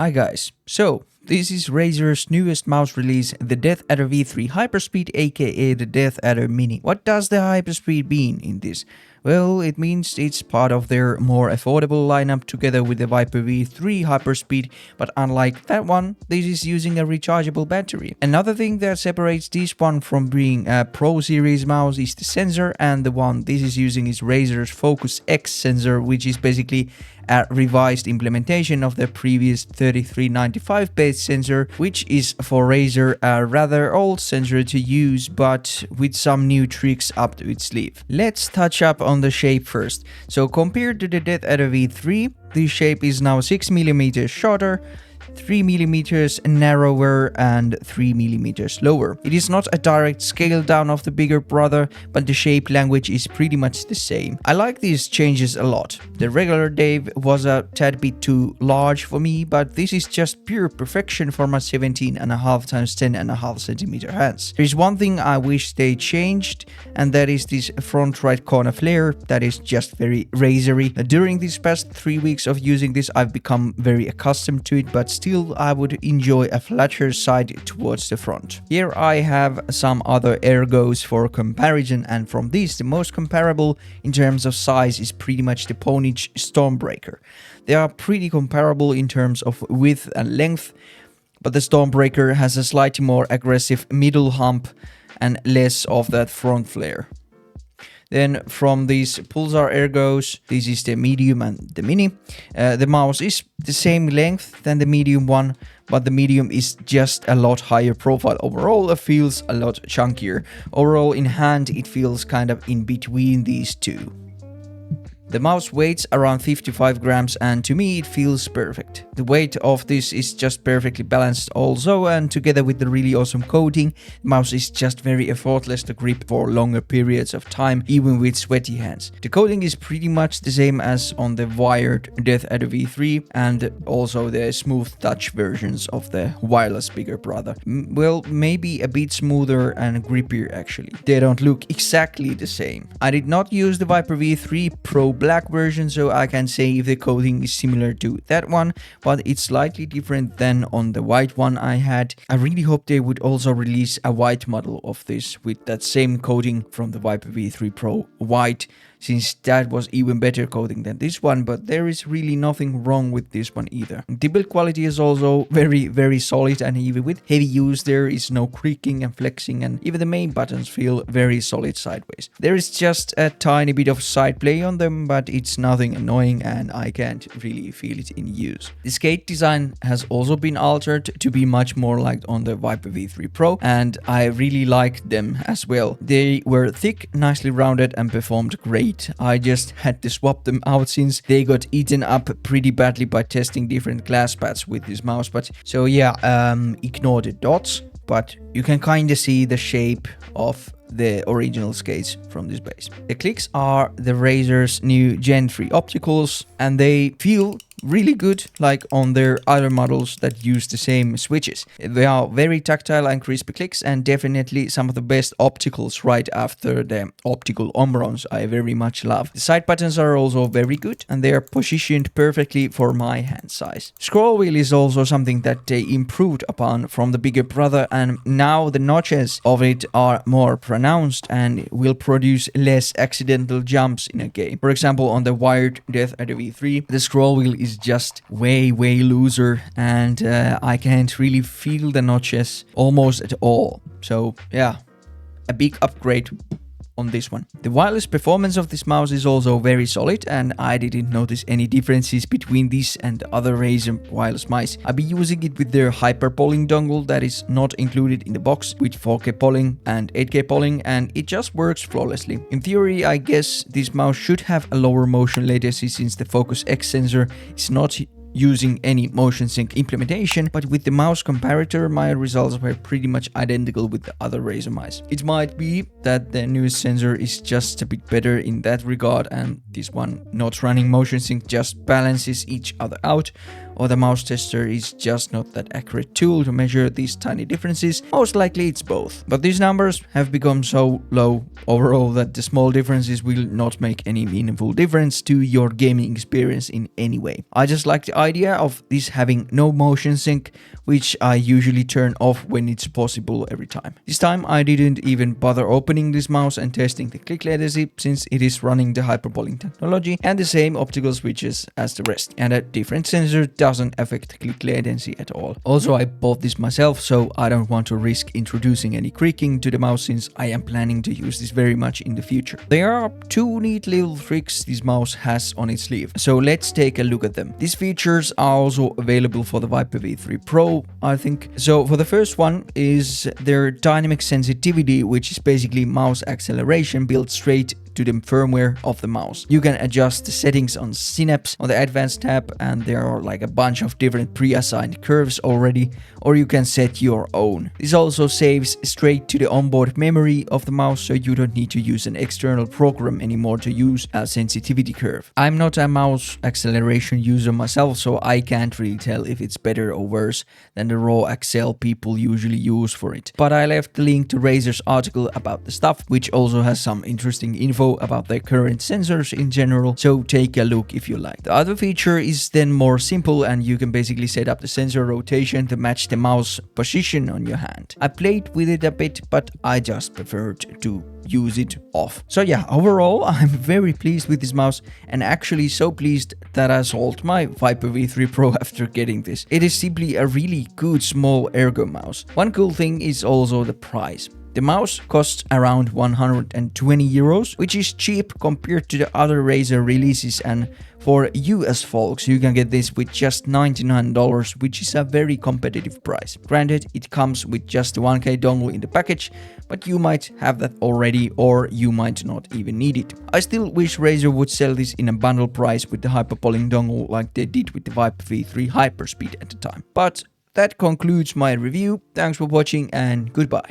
Hi guys, so this is Razer's newest mouse release, the Deathadder V3 Hyperspeed aka the Deathadder Mini. What does the Hyperspeed mean in this? Well, it means it's part of their more affordable lineup together with the Viper V3 Hyperspeed, but unlike that one, this is using a rechargeable battery. Another thing that separates this one from being a Pro Series mouse is the sensor, and the one this is using is Razer's Focus X sensor, which is basically a revised implementation of the previous 3395 based sensor, which is for Razer a rather old sensor to use, but with some new tricks up to its sleeve. Let's touch up on the shape first. So compared to the Deathadder V3, this shape is now 6mm shorter, 3mm narrower and 3mm lower. It is not a direct scale down of the bigger brother, but the shape language is pretty much the same. I like these changes a lot. The regular Dave was a tad bit too large for me, but this is just pure perfection for my 17.5 times 10.5 centimeter hands. There is one thing I wish they changed, and that is this front right corner flare that is just very razery. During these past 3 weeks of using this, I've become very accustomed to it, but still I would enjoy a flatter side towards the front. Here I have some other Ergos for comparison, and from these the most comparable in terms of size is pretty much the Ponage Stormbreaker. They are pretty comparable in terms of width and length, but the Stormbreaker has a slightly more aggressive middle hump and less of that front flare. Then from these Pulsar Ergos, this is the medium and the mini. The mouse is the same length than the medium one, but the medium is just a lot higher profile. Overall, it feels a lot chunkier. Overall, in hand, it feels kind of in between these two. The mouse weighs around 55 grams, and to me it feels perfect. The weight of this is just perfectly balanced also, and together with the really awesome coating, the mouse is just very effortless to grip for longer periods of time, even with sweaty hands. The coating is pretty much the same as on the wired Deathadder V3 and also the smooth touch versions of the wireless bigger brother. Well, maybe a bit smoother and grippier actually. They don't look exactly the same. I did not use the Viper V3 Pro Black version, so I can say if the coating is similar to that one, but it's slightly different than on the white one I had. I really hope they would also release a white model of this with that same coating from the Viper V3 Pro white, since that was even better coating than this one, but there is really nothing wrong with this one either. The build quality is also very solid, and even with heavy use there is no creaking and flexing, and even the main buttons feel very solid sideways. There is just a tiny bit of side play on them, but it's nothing annoying and I can't really feel it in use. The skate design has also been altered to be much more like on the Viper V3 Pro, and I really liked them as well. They were thick, nicely rounded and performed great. I just had to swap them out since they got eaten up pretty badly by testing different glass pads with this mouse. But so yeah, ignore the dots, but you can kinda see the shape of the original skates from this base. The clicks are the Razer's new Gen 3 opticals, and they feel really good like on their other models that use the same switches. They are very tactile and crispy clicks, and definitely some of the best opticals right after the optical Omrons I very much love. The side buttons are also very good, and they are positioned perfectly for my hand size. Scroll wheel is also something that they improved upon from the bigger brother, and now the notches of it are more pronounced and will produce less accidental jumps in a game. For example, on the wired Deathadder V3, the scroll wheel is just way looser, and I can't really feel the notches almost at all. So yeah, a big upgrade on this one. The wireless performance of this mouse is also very solid, and I didn't notice any differences between this and the other Razer wireless mice. I've been using it with their hyper polling dongle that is not included in the box, with 4K polling and 8K polling, and it just works flawlessly. In theory, I guess this mouse should have a lower motion latency since the Focus X sensor is not using any motion sync implementation, but with the mouse comparator my results were pretty much identical with the other Razer mice. It might be that the newest sensor is just a bit better in that regard, and this one not running motion sync just balances each other out, or the mouse tester is just not that accurate tool to measure these tiny differences. Most likely it's both. But these numbers have become so low overall that the small differences will not make any meaningful difference to your gaming experience in any way. I just like the idea of this having no motion sync, which I usually turn off when it's possible every time. This time I didn't even bother opening this mouse and testing the click latency, since it is running the hyperbolic technology and the same optical switches as the rest, and a different sensor doesn't affect click latency at all. Also, I bought this myself, so I don't want to risk introducing any creaking to the mouse, since I am planning to use this very much in the future. There are two neat little tricks this mouse has on its sleeve, so let's take a look at them. These features are also available for the Viper V3 Pro, I think. So for the first one is their dynamic sensitivity, which is basically mouse acceleration built straight to the firmware of the mouse. You can adjust the settings on Synapse on the advanced tab, and there are like a bunch of different pre-assigned curves already, or you can set your own. This also saves straight to the onboard memory of the mouse, so you don't need to use an external program anymore to use a sensitivity curve. I'm not a mouse acceleration user myself, so I can't really tell if it's better or worse than the raw Excel people usually use for it. But I left the link to Razer's article about the stuff, which also has some interesting info about their current sensors in general, so take a look if you like. The other feature is then more simple, and you can basically set up the sensor rotation to match the mouse position on your hand. I played with it a bit, but I just preferred to use it off. So yeah, overall I'm very pleased with this mouse, and actually so pleased that I sold my Viper V3 Pro after getting this. It is simply a really good small Ergo mouse. One cool thing is also the price. The mouse costs around 120 euros, which is cheap compared to the other Razer releases, and for US folks you can get this with just $99, which is a very competitive price. Granted, it comes with just the 1K dongle in the package, but you might have that already, or you might not even need it. I still wish Razer would sell this in a bundle price with the hyperbolic dongle like they did with the Viper V3 Hyperspeed at the time. But that concludes my review. Thanks for watching and goodbye.